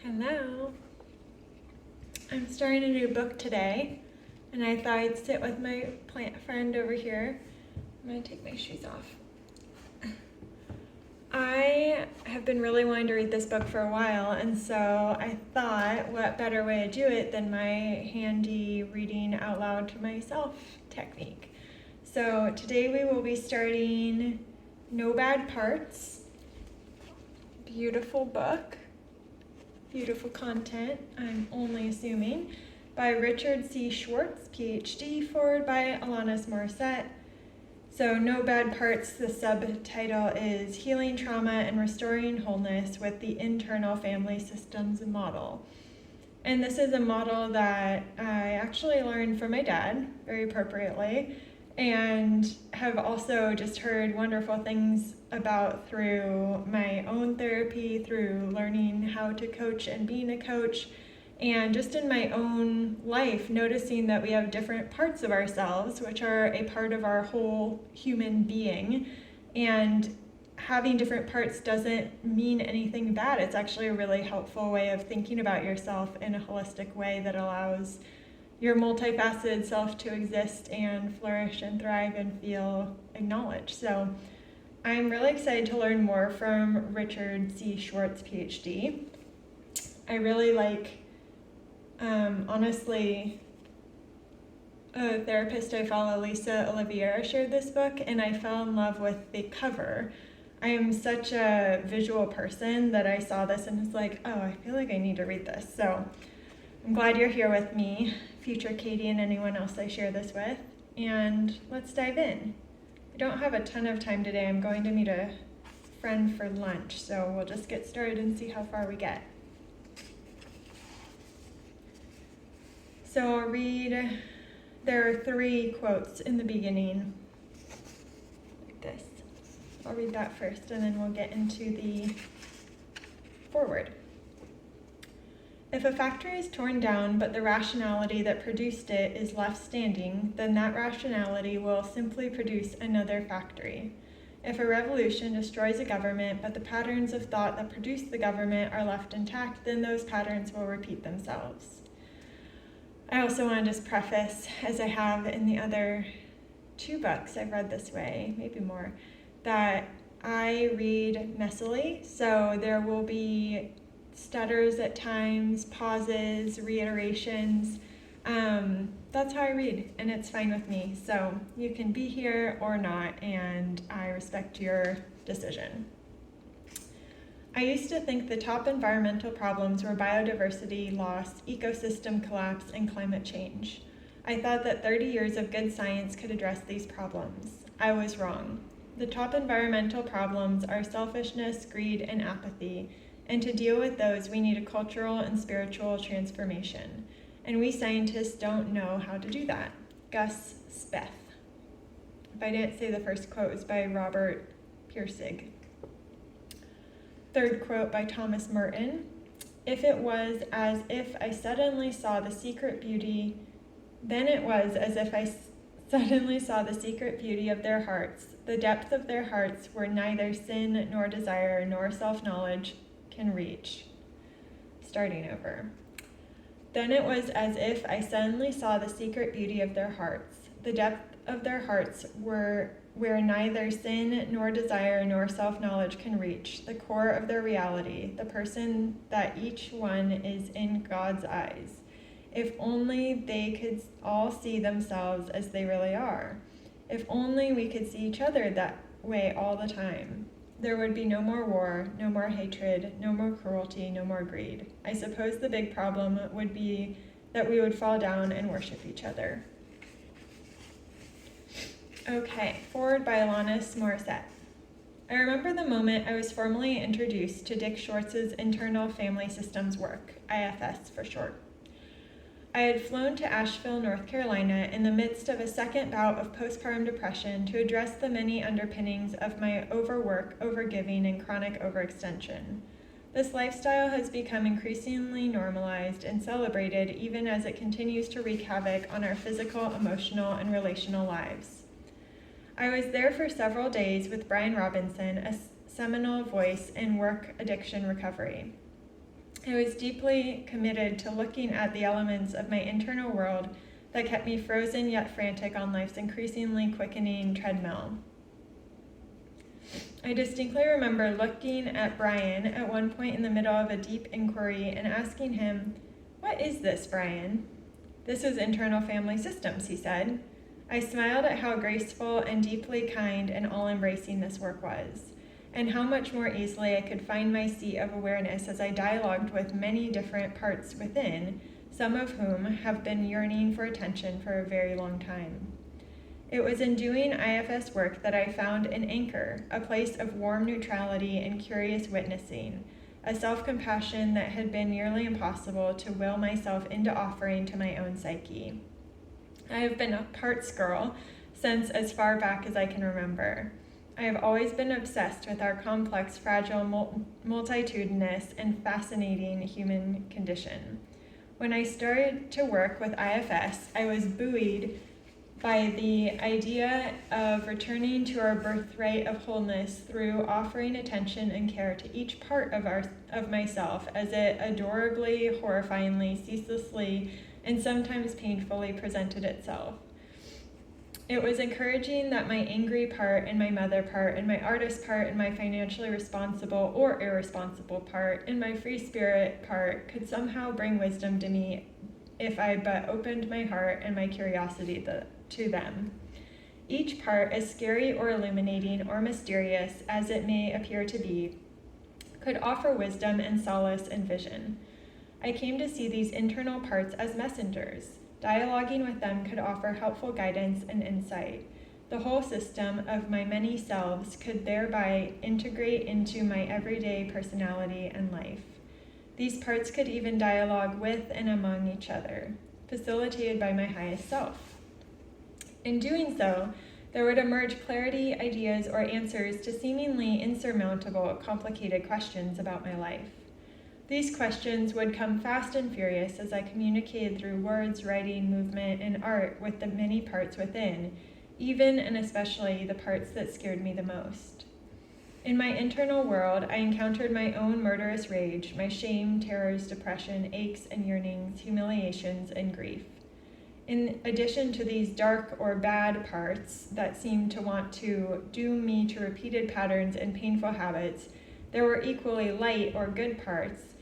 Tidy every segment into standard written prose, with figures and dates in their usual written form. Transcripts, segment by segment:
Hello. I'm starting a new book today, and I thought I'd sit with my plant friend over here. I'm going to take my shoes off. I have been really wanting to read this book for a while, and so I thought, what better way to do it than my handy reading out loud to myself technique. So today we will be starting No Bad Parts. Beautiful book. Beautiful content, I'm only assuming, by Richard C. Schwartz, PhD, forward by Alanis Morissette. So No Bad Parts, the subtitle is Healing Trauma and Restoring Wholeness with the Internal Family Systems Model. And this is a model that I actually learned from my dad, very appropriately, and have also just heard wonderful things about through my own therapy, through learning how to coach and being a coach, and just in my own life, noticing that we have different parts of ourselves, which are a part of our whole human being, and having different parts doesn't mean anything bad. It's actually a really helpful way of thinking about yourself in a holistic way that allows your multifaceted self to exist and flourish and thrive and feel acknowledged. So I'm really excited to learn more from Richard C. Schwartz, PhD. I really like, honestly, a therapist I follow, Lisa Oliveira, shared this book, and I fell in love with the cover. I am such a visual person that I saw this and was like, oh, I feel like I need to read this. So I'm glad you're here with me, future Katie and anyone else I share this with, and let's dive in. I don't have a ton of time today. I'm going to meet a friend for lunch, so we'll just get started and see how far we get. So I'll read, there are 3 quotes in the beginning, like this. I'll read that first, and then we'll get into the foreword. If a factory is torn down, but the rationality that produced it is left standing, then that rationality will simply produce another factory. If a revolution destroys a government, but the patterns of thought that produced the government are left intact, then those patterns will repeat themselves. I also want to just preface, as I have in the other 2 books I've read this way, maybe more, that I read messily, so there will be stutters at times, pauses, reiterations. That's how I read, and it's fine with me. So you can be here or not, and I respect your decision. I used to think the top environmental problems were biodiversity loss, ecosystem collapse, and climate change. I thought that 30 years of good science could address these problems. I was wrong. The top environmental problems are selfishness, greed, and apathy. And to deal with those, we need a cultural and spiritual transformation. And we scientists don't know how to do that. Gus Speth. If I didn't say the first quote, it was by Robert Pirsig. 3rd quote by Thomas Merton. If it was as if I suddenly saw the secret beauty, then it was as if I suddenly saw the secret beauty of their hearts, the depth of their hearts where neither sin nor desire nor self-knowledge can reach. Starting over. Then it was as if I suddenly saw the secret beauty of their hearts, the depth of their hearts where neither sin nor desire nor self-knowledge can reach, the core of their reality, the person that each one is in God's eyes. If only they could all see themselves as they really are. If only we could see each other that way all the time. There would be no more war, no more hatred, no more cruelty, no more greed. I suppose the big problem would be that we would fall down and worship each other. Okay, forward by Alanis Morissette. I remember the moment I was formally introduced to Dick Schwartz's Internal Family Systems work, IFS for short. I had flown to Asheville, North Carolina in the midst of a second bout of postpartum depression to address the many underpinnings of my overwork, overgiving, and chronic overextension. This lifestyle has become increasingly normalized and celebrated even as it continues to wreak havoc on our physical, emotional, and relational lives. I was there for several days with Brian Robinson, a seminal voice in work addiction recovery. I was deeply committed to looking at the elements of my internal world that kept me frozen yet frantic on life's increasingly quickening treadmill. I distinctly remember looking at Brian at one point in the middle of a deep inquiry and asking him, "What is this, Brian?" "This is internal family systems," he said. I smiled at how graceful and deeply kind and all-embracing this work was, and how much more easily I could find my seat of awareness as I dialogued with many different parts within, some of whom have been yearning for attention for a very long time. It was in doing IFS work that I found an anchor, a place of warm neutrality and curious witnessing, a self-compassion that had been nearly impossible to will myself into offering to my own psyche. I have been a parts girl since as far back as I can remember. I have always been obsessed with our complex, fragile, multitudinous, and fascinating human condition. When I started to work with IFS, I was buoyed by the idea of returning to our birthright of wholeness through offering attention and care to each part of myself as it adorably, horrifyingly, ceaselessly, and sometimes painfully presented itself. It was encouraging that my angry part and my mother part and my artist part and my financially responsible or irresponsible part and my free spirit part could somehow bring wisdom to me if I but opened my heart and my curiosity to them. Each part, as scary or illuminating or mysterious as it may appear to be, could offer wisdom and solace and vision. I came to see these internal parts as messengers. Dialoguing with them could offer helpful guidance and insight. The whole system of my many selves could thereby integrate into my everyday personality and life. These parts could even dialogue with and among each other, facilitated by my highest self. In doing so, there would emerge clarity, ideas, or answers to seemingly insurmountable, complicated questions about my life. These questions would come fast and furious as I communicated through words, writing, movement, and art with the many parts within, even and especially the parts that scared me the most. In my internal world, I encountered my own murderous rage, my shame, terrors, depression, aches and yearnings, humiliations, and grief. In addition to these dark or bad parts that seemed to want to doom me to repeated patterns and painful habits, there were equally light or good parts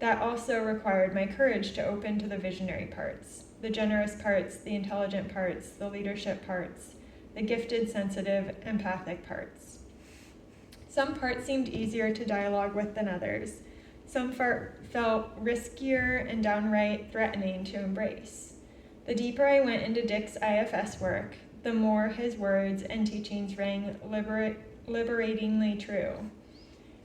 that also required my courage to open to the visionary parts, the generous parts, the intelligent parts, the leadership parts, the gifted, sensitive, empathic parts. Some parts seemed easier to dialogue with than others. Some felt riskier and downright threatening to embrace. The deeper I went into Dick's IFS work, the more his words and teachings rang liberatingly true.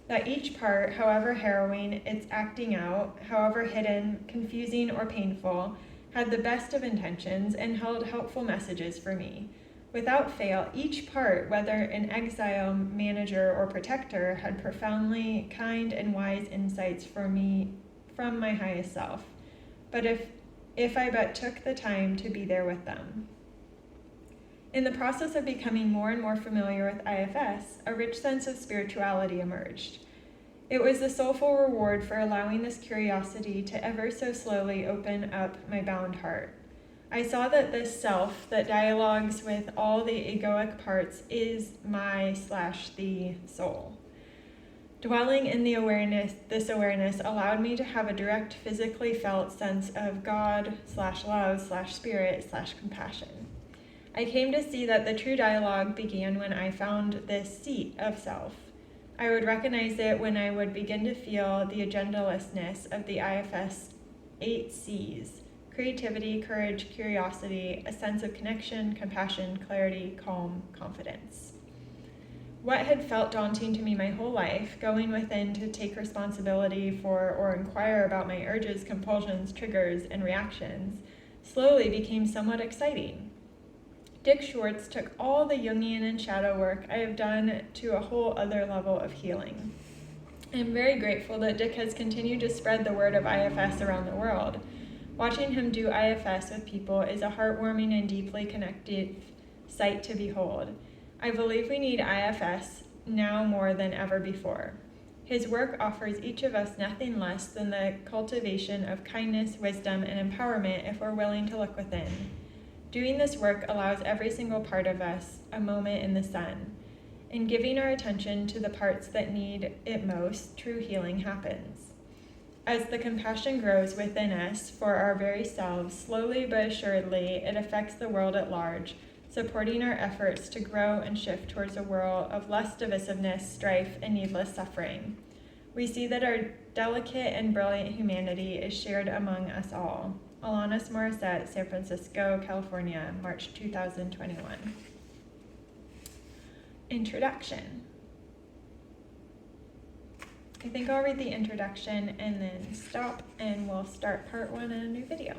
That each part, however harrowing its acting out, however hidden, confusing, or painful, had the best of intentions and held helpful messages for me. Without fail, each part, whether an exile, manager, or protector, had profoundly kind and wise insights for me from my highest self. But if I but took the time to be there with them. In the process of becoming more and more familiar with IFS, a rich sense of spirituality emerged. It was the soulful reward for allowing this curiosity to ever so slowly open up my bound heart. I saw that this self that dialogues with all the egoic parts is my/the soul. Dwelling in this awareness allowed me to have a direct, physically felt sense of God/love/spirit/compassion. I came to see that the true dialogue began when I found this seat of self. I would recognize it when I would begin to feel the agendalessness of the IFS 8 C's: creativity, courage, curiosity, a sense of connection, compassion, clarity, calm, confidence. What had felt daunting to me my whole life, going within to take responsibility for or inquire about my urges, compulsions, triggers, and reactions, slowly became somewhat exciting. Dick Schwartz took all the Jungian and shadow work I have done to a whole other level of healing. I am very grateful that Dick has continued to spread the word of IFS around the world. Watching him do IFS with people is a heartwarming and deeply connected sight to behold. I believe we need IFS now more than ever before. His work offers each of us nothing less than the cultivation of kindness, wisdom, and empowerment if we're willing to look within. Doing this work allows every single part of us a moment in the sun. In giving our attention to the parts that need it most, true healing happens. As the compassion grows within us for our very selves, slowly but assuredly, it affects the world at large, supporting our efforts to grow and shift towards a world of less divisiveness, strife, and needless suffering. We see that our delicate and brilliant humanity is shared among us all. Alanis Morissette, San Francisco, California, March 2021. Introduction. I think I'll read the introduction and then stop, and we'll start part 1 in a new video.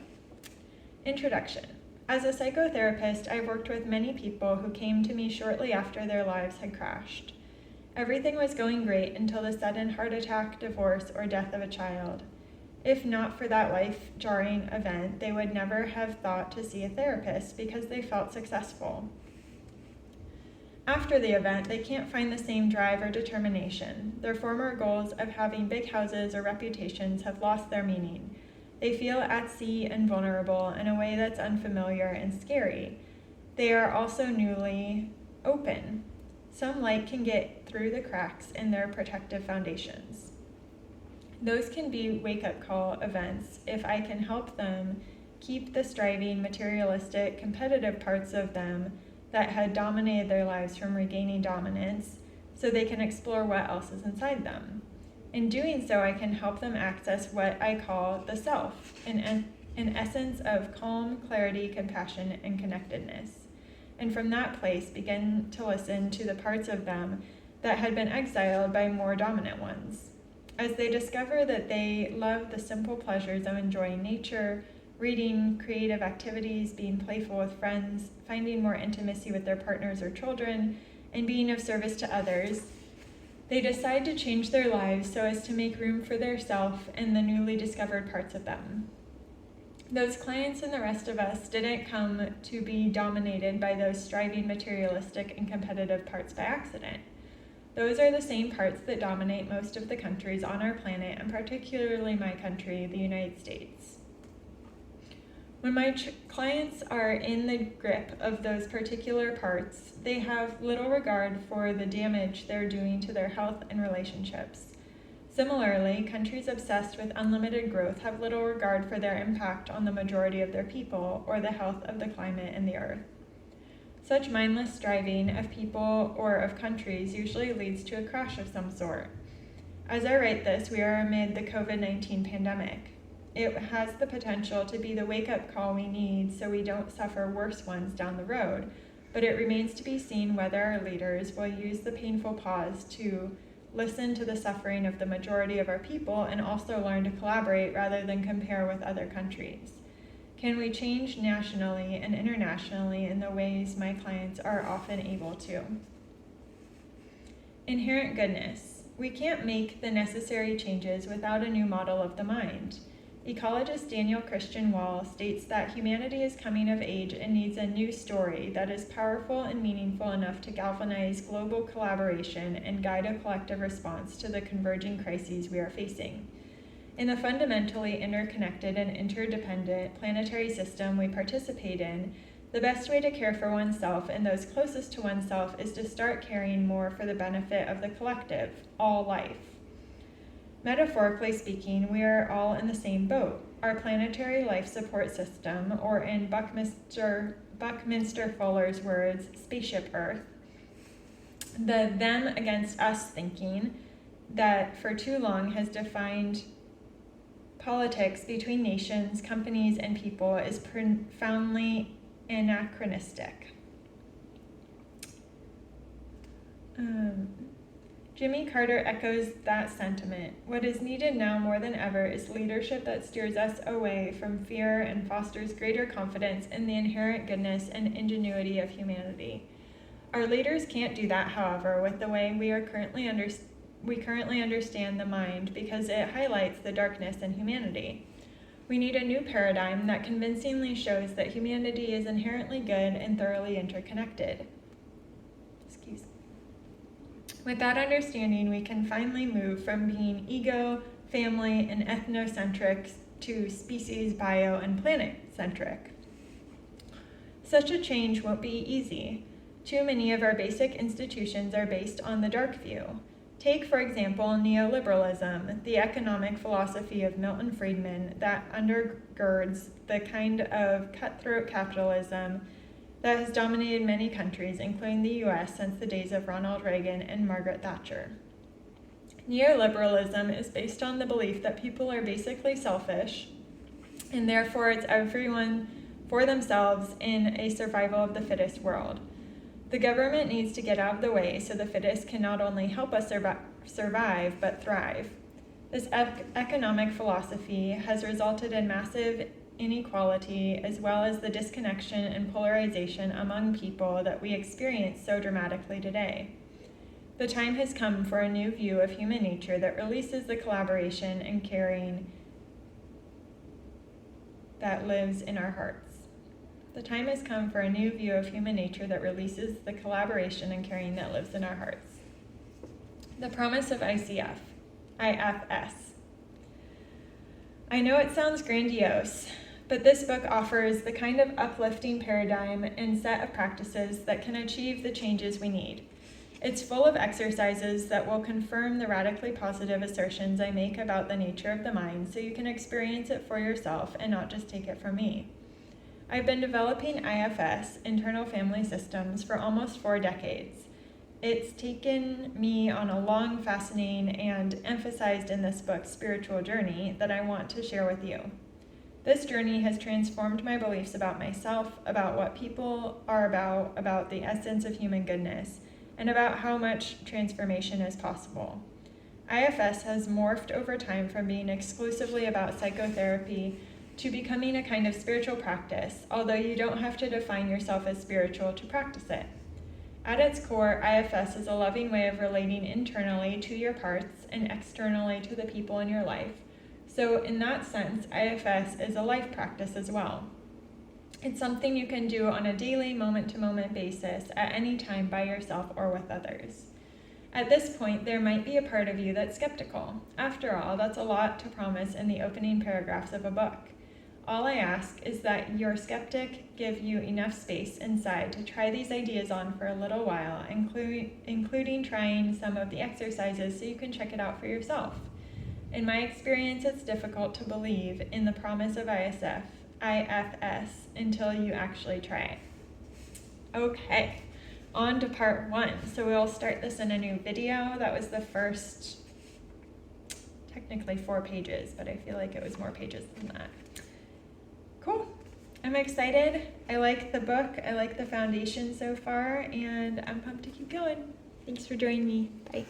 Introduction. As a psychotherapist, I've worked with many people who came to me shortly after their lives had crashed. Everything was going great until the sudden heart attack, divorce, or death of a child. If not for that life-jarring event, they would never have thought to see a therapist because they felt successful. After the event, they can't find the same drive or determination. Their former goals of having big houses or reputations have lost their meaning. They feel at sea and vulnerable in a way that's unfamiliar and scary. They are also newly open. Some light can get through the cracks in their protective foundations. Those can be wake-up call events if I can help them keep the striving, materialistic, competitive parts of them that had dominated their lives from regaining dominance, so they can explore what else is inside them. In doing so, I can help them access what I call the self, an essence of calm, clarity, compassion, and connectedness. And from that place, begin to listen to the parts of them that had been exiled by more dominant ones. As they discover that they love the simple pleasures of enjoying nature, reading, creative activities, being playful with friends, finding more intimacy with their partners or children, and being of service to others, they decide to change their lives so as to make room for their self and the newly discovered parts of them. Those clients and the rest of us didn't come to be dominated by those striving, materialistic, and competitive parts by accident. Those are the same parts that dominate most of the countries on our planet, and particularly my country, the United States. When my clients are in the grip of those particular parts, they have little regard for the damage they're doing to their health and relationships. Similarly, countries obsessed with unlimited growth have little regard for their impact on the majority of their people or the health of the climate and the earth. Such mindless striving of people or of countries usually leads to a crash of some sort. As I write this, we are amid the COVID-19 pandemic. It has the potential to be the wake-up call we need so we don't suffer worse ones down the road, but it remains to be seen whether our leaders will use the painful pause to listen to the suffering of the majority of our people and also learn to collaborate rather than compare with other countries. Can we change nationally and internationally in the ways my clients are often able to? Inherent goodness. We can't make the necessary changes without a new model of the mind. Ecologist Daniel Christian Wall states that humanity is coming of age and needs a new story that is powerful and meaningful enough to galvanize global collaboration and guide a collective response to the converging crises we are facing. In the fundamentally interconnected and interdependent planetary system we participate in, the best way to care for oneself and those closest to oneself is to start caring more for the benefit of the collective, all life. Metaphorically speaking, we are all in the same boat. Our planetary life support system, or in Buckminster Fuller's words, spaceship Earth, the them against us thinking that for too long has defined politics between nations, companies, and people is profoundly anachronistic. Jimmy Carter echoes that sentiment. What is needed now more than ever is leadership that steers us away from fear and fosters greater confidence in the inherent goodness and ingenuity of humanity. Our leaders can't do that, however, with the way we currently understand the mind, because it highlights the darkness in humanity. We need a new paradigm that convincingly shows that humanity is inherently good and thoroughly interconnected. With that understanding, we can finally move from being ego, family, and ethnocentric to species, bio, and planet-centric. Such a change won't be easy. Too many of our basic institutions are based on the dark view. Take, for example, neoliberalism, the economic philosophy of Milton Friedman that undergirds the kind of cutthroat capitalism that has dominated many countries, including the US, since the days of Ronald Reagan and Margaret Thatcher. Neoliberalism is based on the belief that people are basically selfish, and therefore it's everyone for themselves in a survival of the fittest world. The government needs to get out of the way so the fittest can not only help us survive, but thrive. This economic philosophy has resulted in massive inequality as well as the disconnection and polarization among people that we experience so dramatically today. The time has come for a new view of human nature that releases the collaboration and caring that lives in our hearts. The time has come for a new view of human nature that releases the collaboration and caring that lives in our hearts. The promise of IFS. I know it sounds grandiose, but this book offers the kind of uplifting paradigm and set of practices that can achieve the changes we need. It's full of exercises that will confirm the radically positive assertions I make about the nature of the mind so you can experience it for yourself and not just take it from me. I've been developing IFS, internal family systems, for almost 4 decades. It's taken me on a long, fascinating, and emphasized in this book, spiritual journey that I want to share with you. This journey has transformed my beliefs about myself, about what people are about the essence of human goodness, and about how much transformation is possible. IFS has morphed over time from being exclusively about psychotherapy to becoming a kind of spiritual practice, although you don't have to define yourself as spiritual to practice it. At its core, IFS is a loving way of relating internally to your parts and externally to the people in your life. So in that sense, IFS is a life practice as well. It's something you can do on a daily, moment-to-moment basis at any time by yourself or with others. At this point, there might be a part of you that's skeptical. After all, that's a lot to promise in the opening paragraphs of a book. All I ask is that your skeptic give you enough space inside to try these ideas on for a little while, including trying some of the exercises so you can check it out for yourself. In my experience, it's difficult to believe in the promise of IFS until you actually try it. Okay, on to part 1. So we'll start this in a new video. That was the first, technically 4 pages, but I feel like it was more pages than that. Cool. I'm excited. I like the book. I like the foundation so far, and I'm pumped to keep going. Thanks for joining me. Bye.